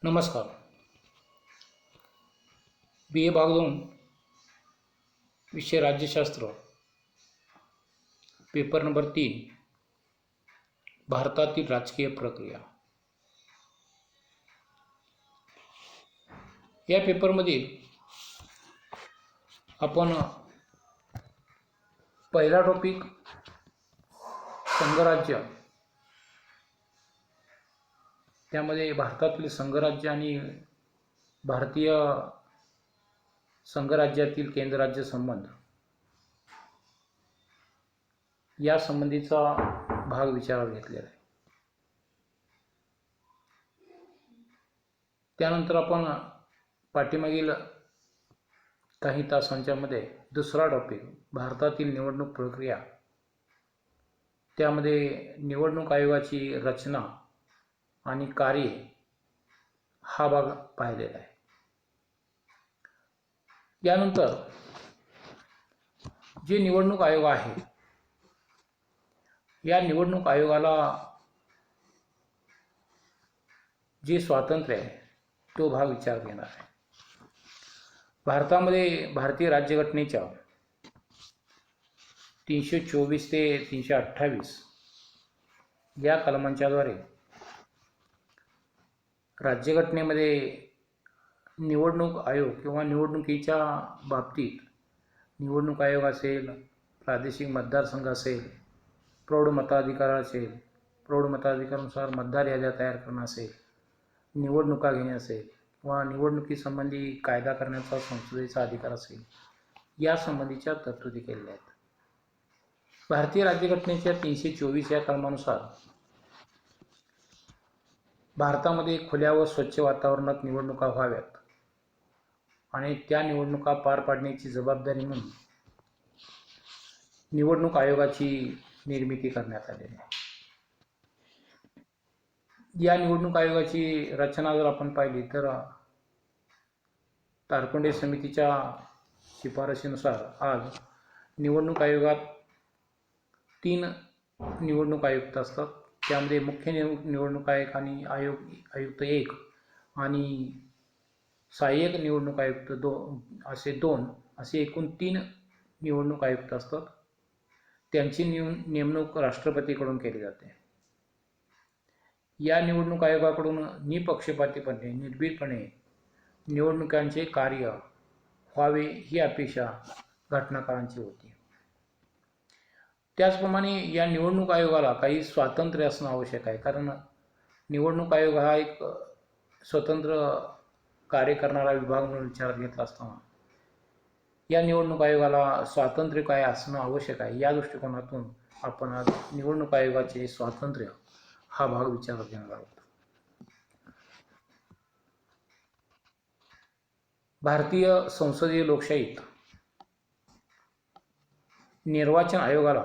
नमस्कार. BA भाग 2 विषय राज्यशास्त्र, पेपर नंबर 3, भारतातील राजकीय प्रक्रिया. या पेपरमध्ये आपण पहिला टॉपिक संघराज्य, त्यामध्ये भारतातील संघराज्य आणि भारतीय संघराज्यातील केंद्र राज्य संबंध या संबंधीचा भाग विचारात घेतलेला आहे. त्यानंतर आपण पाठीमागील काही तासांच्या मध्ये दुसरा टॉपिक भारतातील निवडणूक प्रक्रिया, त्यामध्ये निवडणूक आयोगाची रचना आणि कार्य हा भाग पाहिलेला आहे. यानंतर जे निवडणूक आयोग आहे, या निवडणूक आयोगाला जे स्वातंत्र्य आहे तो भाग विचार घेणार आहे. भारतामध्ये भारतीय राज्यघटनेच्या 324 ते 328 या कलमांच्याद्वारे राज्यघटनेमध्ये निवडणूक आयोग किंवा निवडणुकीच्या बाबतीत निवडणूक आयोग असेल, प्रादेशिक मतदारसंघ असेल, प्रौढ मताधिकार असेल, प्रौढ मताधिकारानुसार मतदार याद्या तयार करणं असेल, निवडणुका घेणे असेल किंवा निवडणुकीसंबंधी कायदा करण्याचा संसदेचा अधिकार असेल, या संबंधीच्या तरतुदी केलेल्या आहेत. भारतीय राज्यघटनेच्या 324 या कलमानुसार भारतामध्ये खुल्या व स्वच्छ वातावरणात निवडणुका व्हाव्यात आणि त्या निवडणुका पार पाडण्याची जबाबदारी म्हणून निवडणूक आयोगाची निर्मिती करण्यात आलेली आहे. या निवडणूक आयोगाची रचना जर आपण पाहिली तर तारखंडे समितीच्या शिफारशीनुसार आज निवडणूक आयोगात 3 निवडणूक आयुक्त असतात. त्यामध्ये मुख्य निवडणूक आयोग आणि आयुक्त 1 आणि सहाय्यक निवडणूक आयुक्त 2 असे एकूण 3 निवडणूक आयुक्त असतात. त्यांची नेमणूक राष्ट्रपतीकडून केली जाते. या निवडणूक आयोगाकडून निपक्षपातीपणे, निर्भीडपणे निवडणुकांचे कार्य व्हावे ही अपेक्षा घटनाकारांची होती. त्याचप्रमाणे या निवडणूक आयोगाला काही स्वातंत्र्य असणं आवश्यक आहे, कारण निवडणूक आयोग हा एक स्वतंत्र कार्य करणारा विभाग म्हणून विचारात घेतला असताना या निवडणूक आयोगाला स्वातंत्र्य काय असणं आवश्यक आहे, या दृष्टिकोनातून आपण आज निवडणूक आयोगाचे स्वातंत्र्य हा भाग विचारात घेणार आहोत. भारतीय संसदीय लोकशाहीत निर्वाचन आयोगाला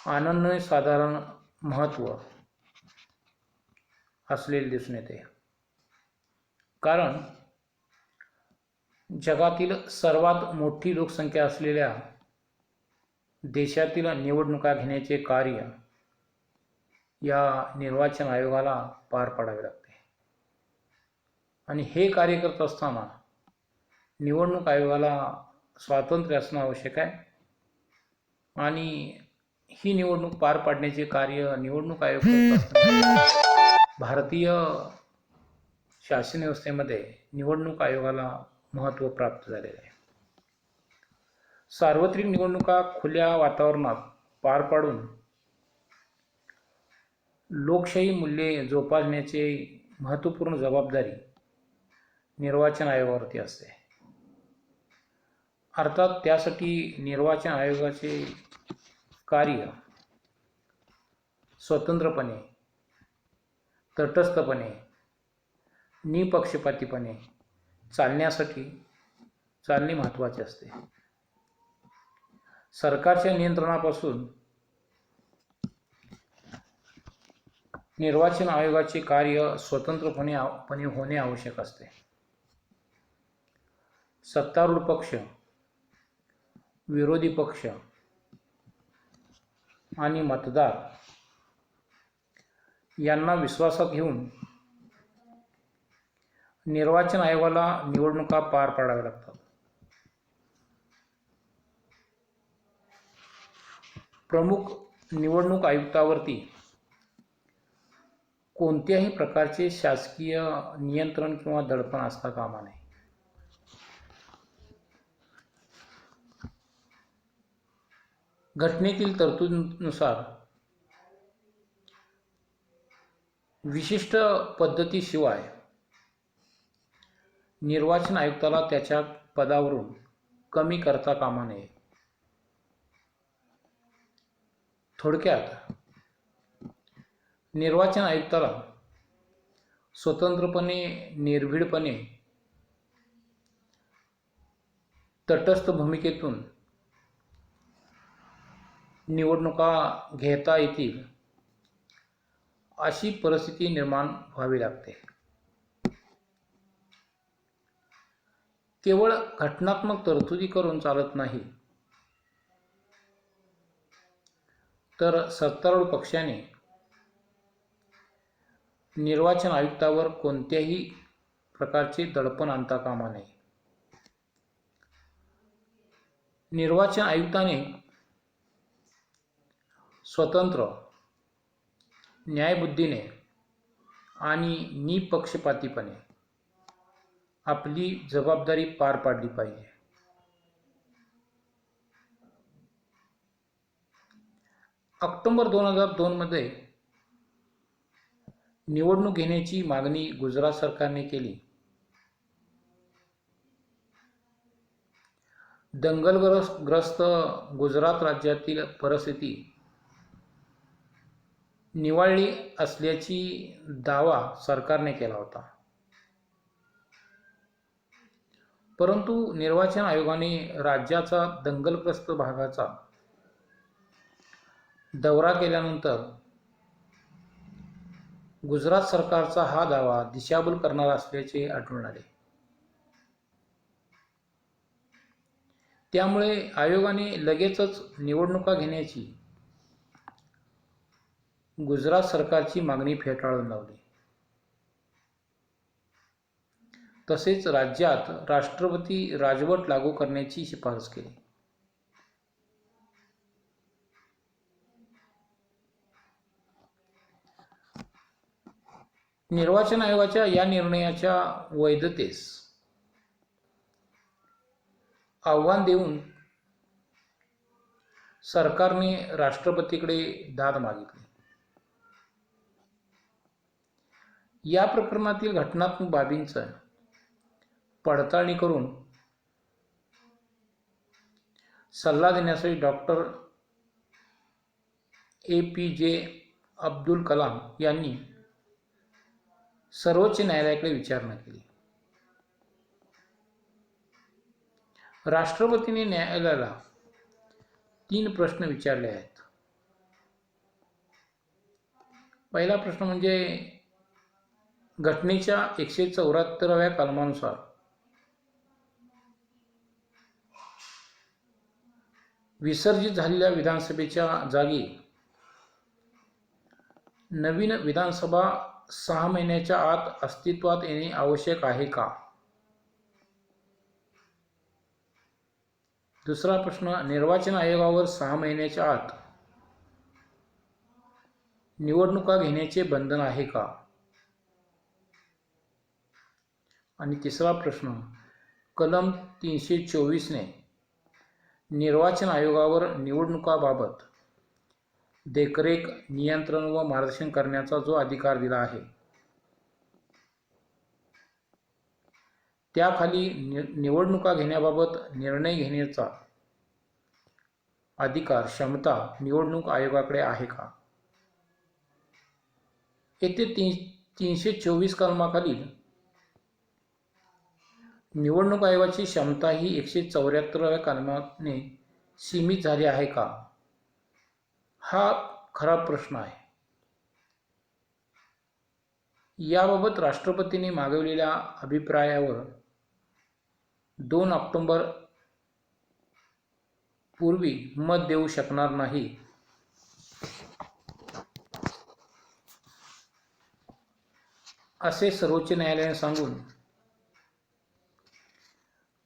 अनन्यसाधारण महत्त्व असलेले दिसून येते, कारण जगातील सर्वात मोठी लोकसंख्या असलेल्या देशातील निवडणुका घेण्याचे कार्य या निर्वाचन आयोगाला पार पाडावे लागते आणि हे कार्य करत असताना निवडणूक आयोगाला स्वातंत्र्य असणं आवश्यक आहे आणि ही निवडणूक पार पाडण्याचे कार्य निवडणूक आयोग करत असताना भारतीय शासन व्यवस्थेमध्ये निवडणूक आयोगाला महत्त्व प्राप्त झालेले आहे. सार्वत्रिक निवडणुका खुल्या वातावरणात पार पाडून लोकशाही मूल्ये जोपासण्याची महत्त्वपूर्ण जबाबदारी निर्वाचन आयोगावरती असते. अर्थात त्यासाठी निर्वाचन आयोगाचे कार्य स्वतंत्रपणे, तटस्थपणे, निपक्षपातीपणे चालणे महत्त्वाचे असते. सरकारच्या नियंत्रणापासून निर्वाचन आयोगाचे कार्य स्वतंत्रपणे होणे आवश्यक असते. सत्तारूढ पक्ष, विरोधी पक्ष आणि मतदार यांना विश्वासात घेऊन निर्वाचन आयोगाला निवडणुका पार पाडाव्या लागतात. प्रमुख निवडणूक आयुक्तावरती कोणत्याही प्रकारचे शासकीय नियंत्रण किंवा दडपण असता कामा नये. घटनेतील तरतुदीनुसार विशिष्ट पद्धतीशिवाय निर्वाचन आयुक्ताला त्याच्या पदावरून कमी करता कामा नये. थोडक्यात, निर्वाचन आयुक्ताला स्वतंत्रपणे, निर्भीडपणे, तटस्थ भूमिकेतून निवडणुका घेता येतील अशी परिस्थिती निर्माण व्हावी लागते. केवळ घटनात्मक तरतुदी करून चालत नाही, तर सत्तारूढ पक्षाने निर्वाचन आयुक्तावर कोणत्याही प्रकारचे दडपण आणता कामा नये. निर्वाचन आयुक्ताने स्वतंत्र, न्यायबुद्धीने आणि निपक्षपातीपणे आपली जबाबदारी पार पाडली पाहिजे. ऑक्टोबर 2002 मध्ये निवडणूक घेण्याची मागणी गुजरात सरकारने केली. दंगलग्रस्त गुजरात राज्यातील परिस्थिती निवळली असल्याची दावा सरकारने केला होता. परंतु निर्वाचन आयोगाने राज्याचा दंगलग्रस्त भागाचा दौरा केल्यानंतर गुजरात सरकारचा हा दावा दिशाभूल करणारा असल्याचे आढळून आले. त्यामुळे आयोगाने लगेचच निवडणुका घेण्याची गुजरात सरकारची मागणी फेटाळून लावली. तसेच राज्यात राष्ट्रपती राजवट लागू करण्याची शिफारस केली. निर्वाचन आयोगाच्या या निर्णयाच्या वैधतेस आव्हान देऊन सरकारने राष्ट्रपतीकडे दाद मागितली. या प्रकरणातील घटनात्मक बाबींची पडताळणी करून सल्ला देण्यासाठी डॉक्टर APJ अब्दुल कलाम यांनी सर्वोच्च न्यायालयाकडे विचारणा केली. राष्ट्रपतींनी न्यायालयाला 3 प्रश्न विचारले आहेत. पहिला प्रश्न म्हणजे घटनेच्या 174व्या कलमानुसार विसर्जित झालेल्या विधानसभेच्या जागी नवीन विधानसभा 6 महिन्याच्या आत अस्तित्वात येणे आवश्यक आहे का? दुसरा प्रश्न, निर्वाचन आयोगावर 6 महिन्याच्या आत निवडणुका घेण्याचे बंधन आहे का? आणि तिसरा प्रश्न, कलम 324 ने निर्वाचन आयोगावर निवडणुकाबाबत देखरेख, नियंत्रण व मार्गदर्शन करण्याचा जो अधिकार दिला आहे, त्याखाली निवडणुका घेण्याबाबत निर्णय घेण्याचा अधिकार, क्षमता निवडणूक आयोगाकडे आहे का? येथे 324 कलमाखालील निवडणूक आयोगाची क्षमता ही 174व्या कलमाने सीमित झाली आहे का? हा खरा प्रश्न आहे. याबाबत राष्ट्रपतींनी मागवलेल्या अभिप्रायावर 2 ऑक्टोबर पूर्वी मत देऊ शकणार नाही. असे सर्वोच्च न्यायालयाने सांगून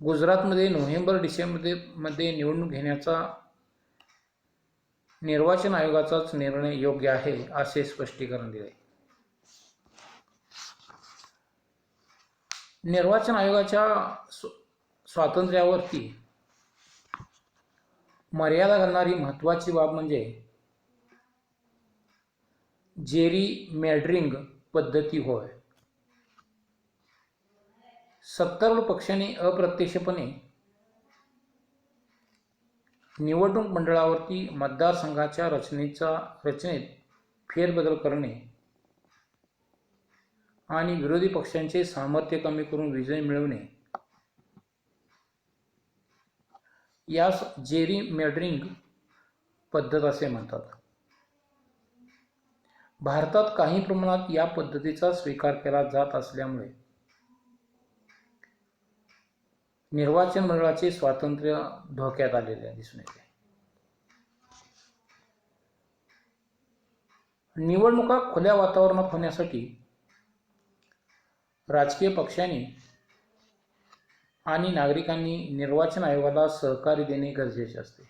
गुजरातमध्ये नोव्हेंबर-डिसेंबरमध्ये निवडणूक घेण्याचा निर्वाचन आयोगाचाच निर्णय योग्य आहे असे स्पष्टीकरण दिले. निर्वाचन आयोगाच्या स्वातंत्र्यावरती मर्यादा घालणारी महत्त्वाची बाब म्हणजे जेरीमॅन्डरिंग पद्धती होय. सत्तारूढ पक्षाने अप्रत्यक्षपणे निवडणूक मंडळावरती मतदारसंघाच्या रचनेत फेरबदल करणे आणि विरोधी पक्षांचे सामर्थ्य कमी करून विजय मिळवणे यास जेरीमॅन्डरिंग पद्धत असे म्हणतात. भारतात काही प्रमाणात या पद्धतीचा स्वीकार केला जात असल्यामुळे निर्वाचन मंडळाचे स्वातंत्र्य धोक्यात आलेले दिसून येते. निवडणुका खुल्या वातावरणात होण्यासाठी राजकीय पक्षांनी आणि नागरिकांनी निर्वाचन आयोगाला सहकार्य देणे गरजेचे असते.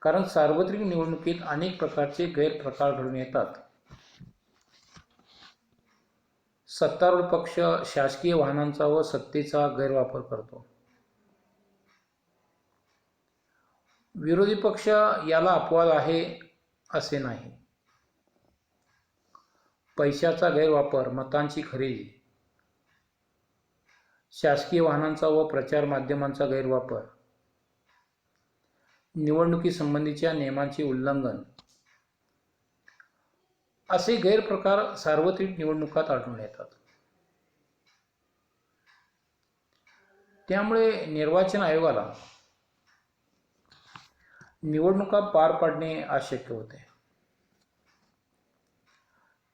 कारण सार्वत्रिक निवडणुकीत अनेक प्रकारचे गैरप्रकार घडून येतात. सत्तारूढ पक्ष शासकीय वाहनांचा व सत्तेचा गैरवापर करतो. विरोधी पक्ष याला अपवाद आहे असे नाही. पैशाचा गैरवापर, मतांची खरेदी, शासकीय वाहनांचा व प्रचार माध्यमांचा गैरवापर, निवडणुकीसंबंधीच्या नियमांचे उल्लंघन असे गैरप्रकार सार्वत्रिक निवडणुकात आढळून येतात. त्यामुळे निर्वाचन आयोगाला निवडणुका पार पाडणे अशक्य होते.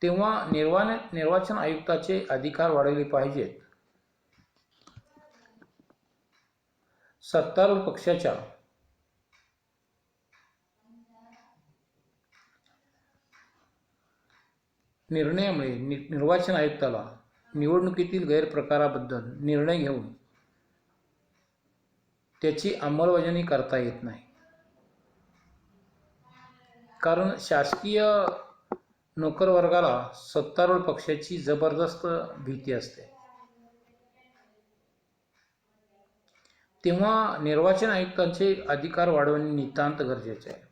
तेव्हा निर्वाचन आयुक्ताचे अधिकार वाढवले पाहिजेत. सत्तारूढ पक्षाच्या निर्णयामुळे निर्वाचन आयुक्ताला निवडणुकीतील गैरप्रकाराबद्दल निर्णय घेऊन त्याची अंमलबजावणी करता येत नाही. कारण शासकीय नोकरवर्गाला सत्तारूढ पक्षाची जबरदस्त भीती असते. तेव्हा निर्वाचन आयुक्तांचे अधिकार वाढवणे नितांत गरजेचे आहे.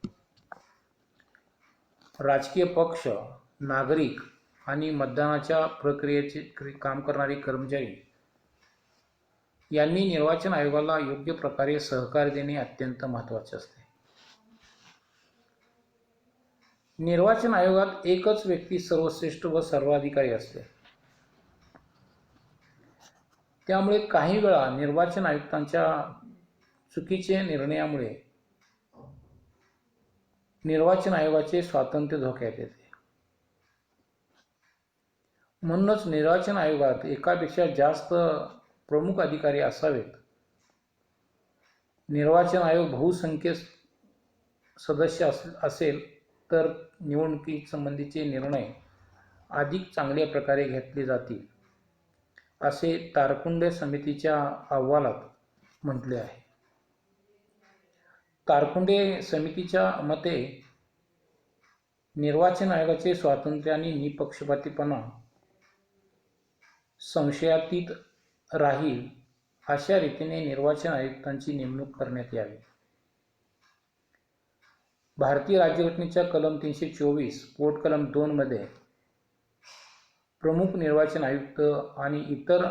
राजकीय पक्ष, नागरिक आणि मतदानाच्या प्रक्रियेचे काम करणारे कर्मचारी यांनी निर्वाचन आयोगाला योग्य प्रकारे सहकार्य देणे अत्यंत महत्त्वाचे असते. निर्वाचन आयोगात एकच व्यक्ती सर्वश्रेष्ठ व सर्वाधिकारी असते. त्यामुळे काही वेळा निर्वाचन आयुक्तांच्या चुकीचे निर्णयामुळे निर्वाचन आयोगाचे स्वातंत्र्य धोक्यात येते. म्हणूनच निर्वाचन आयोगात एकापेक्षा जास्त प्रमुख अधिकारी असावेत. निर्वाचन आयोग बहुसंख्य सदस्य असेल तर निवडणुकीसंबंधीचे निर्णय अधिक चांगल्या प्रकारे घेतले जातील असे तारकुंडे समितीच्या अहवालात म्हटले आहे. तारकुंडे समितीच्या मते निर्वाचन आयोगाचे स्वातंत्र्य आणि निपक्षपातीपणा संशयातीत राहील अशा रीतीने निर्वाचन आयुक्तांची नेमणूक करण्यात यावी. भारतीय राज्यघटनेच्या कलम 324 पोटकलम 2 मध्ये प्रमुख निर्वाचन आयुक्त आणि इतर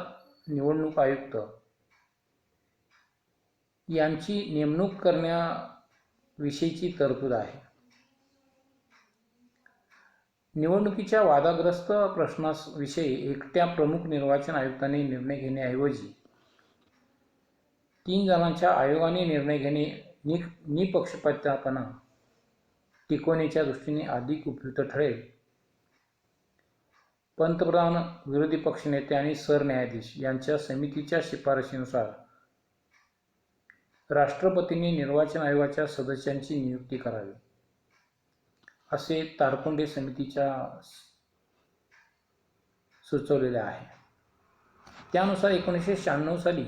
निवडणूक आयुक्त यांची नेमणूक करण्याविषयीची तरतूद आहे. निवडणुकीच्या वादग्रस्त प्रश्नाविषयी एकट्या प्रमुख निर्वाचन आयुक्ताने निर्णय घेण्याऐवजी 3 जणांच्या आयोगाने निर्णय घेणे निपक्षपातीपणा टिकवण्याच्या दृष्टीने अधिक उपयुक्त ठरेल. पंतप्रधान, विरोधी पक्षनेते आणि सरन्यायाधीश यांच्या समितीच्या शिफारशीनुसार राष्ट्रपतींनी निर्वाचन आयोगाच्या सदस्यांची नियुक्ती करावी असे तारकुंडे समितीच्या सुचवलेल्या आहे. त्यानुसार 1996 साली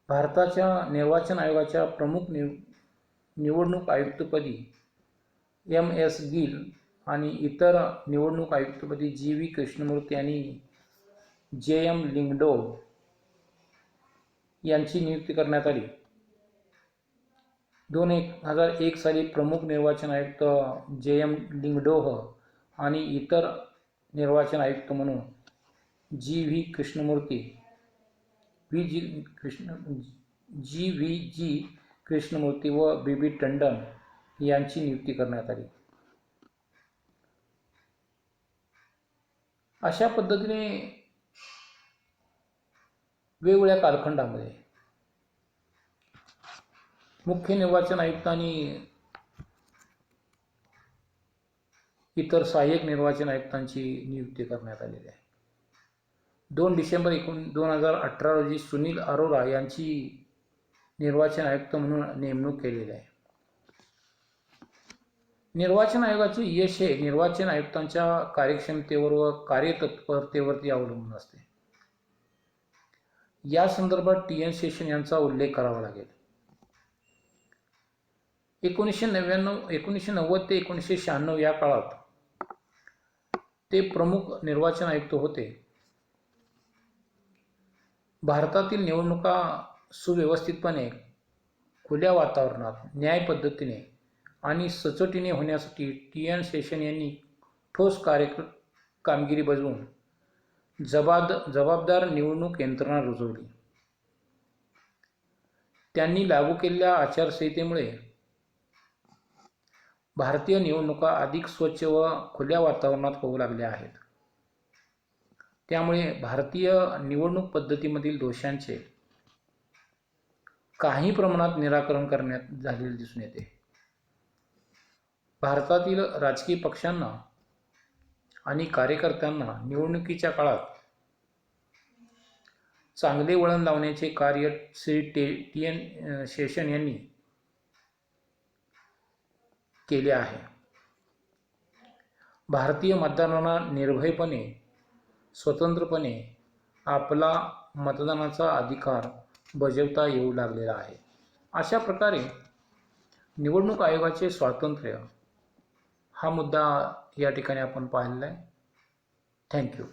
भारताच्या निर्वाचन आयोगाच्या प्रमुख निवडणूक आयुक्तपदी MS गिल आणि इतर निवडणूक आयुक्तपदी GV कृष्णमूर्ती आणि JM लिंगडो यांची नियुक्ती करण्यात आली. 2001 साली प्रमुख निर्वाचन आयुक्त JM लिंगडोह आणि इतर निर्वाचन आयुक्त म्हणून GV कृष्णमूर्ती GVG कृष्णमूर्ती व BB टंडन यांची नियुक्ती करण्यात आली. अशा पद्धतीने वेगवेगळ्या कालखंडामध्ये मुख्य निर्वाचन आयुक्त आणि इतर सहाय्यक निर्वाचन आयुक्तांची नियुक्ती करण्यात आलेली आहे. 2 डिसेंबर 2018 रोजी सुनील अरोरा यांची निर्वाचन आयुक्त म्हणून नेमणूक केलेली आहे. निर्वाचन आयोगाचे यश हे निर्वाचन आयुक्तांच्या कार्यक्षमतेवर व कार्यतत्परतेवरती अवलंबून असते. या संदर्भात TN शेषन यांचा उल्लेख करावा लागेल. 1990 ते 1996 या काळात ते प्रमुख निर्वाचन आयुक्त होते. भारतातील निवडणुका सुव्यवस्थितपणे, खुल्या वातावरणात, न्याय पद्धतीने आणि सचोटीने होण्यासाठी TN शेषन यांनी ठोस कामगिरी बजावून जबाबदार निवडणूक यंत्रणा रुजवली. त्यांनी लागू केलेल्या आचारसंहितेमुळे भारतीय निवडणुका अधिक स्वच्छ व खुल्या वातावरणात होऊ लागल्या आहेत. त्यामुळे भारतीय निवडणूक पद्धतीमधील दोषांचे काही प्रमाणात निराकरण करण्यात झालेले दिसून येते. भारतातील राजकीय पक्षांना आणि कार्यकर्त्यांना निवडणुकीच्या काळात चांगले वळण लावण्याचे कार्य श्री TN शेषन यांनी केले आहे. भारतीय मतदारांना निर्भयपणे, स्वतंत्रपणे आपला मतदानाचा अधिकार बजावता येऊ लागलेला आहे. अशा प्रकारे निवडणूक आयोगाचे स्वातंत्र्य हा मुद्दा या ठिकाणी आपण पाहिलेला आहे. थँक्यू.